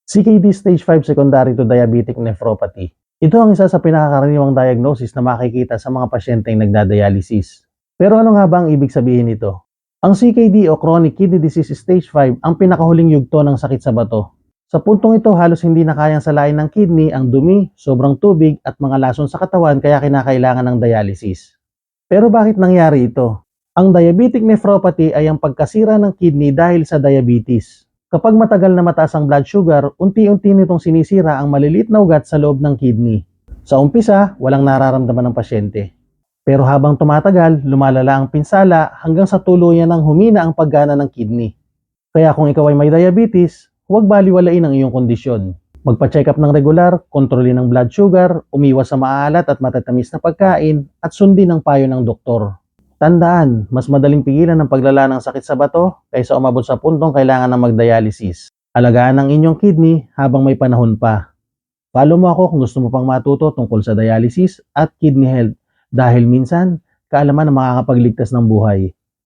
CKD Stage 5 Secondary to Diabetic Nephropathy. Ito ang isa sa pinakakaraniwang diagnosis na makikita sa mga pasyenteng nagdadialysis. Pero ano nga ba ang ibig sabihin nito? Ang CKD o Chronic Kidney Disease Stage 5 ang pinakahuling yugto ng sakit sa bato. Sa puntong ito, halos hindi na kayang salain ng kidney ang dumi, sobrang tubig at mga lason sa katawan kaya kinakailangan ng dialysis. Pero bakit nangyari ito? Ang diabetic nephropathy ay ang pagkasira ng kidney dahil sa diabetes. Kapag matagal na mataas ang blood sugar, unti-unti nitong sinisira ang maliliit na ugat sa loob ng kidney. Sa umpisa, walang nararamdaman ng pasyente. Pero habang tumatagal, lumalala ang pinsala hanggang sa tuluyan ng humina ang paggana ng kidney. Kaya kung ikaw ay may diabetes, huwag baliwalain ang iyong kondisyon. Magpa-check up ng regular, kontrolin ang blood sugar, umiwas sa maalat at matatamis na pagkain, at sundin ang payo ng doktor. Tandaan, mas madaling pigilan ang paglala ng sakit sa bato kaysa umabot sa puntong kailangan ng magdialysis. Alagaan ang inyong kidney habang may panahon pa. Follow mo ako kung gusto mo pang matuto tungkol sa dialysis at kidney health dahil minsan, kaalaman ang makakapagligtas ng buhay.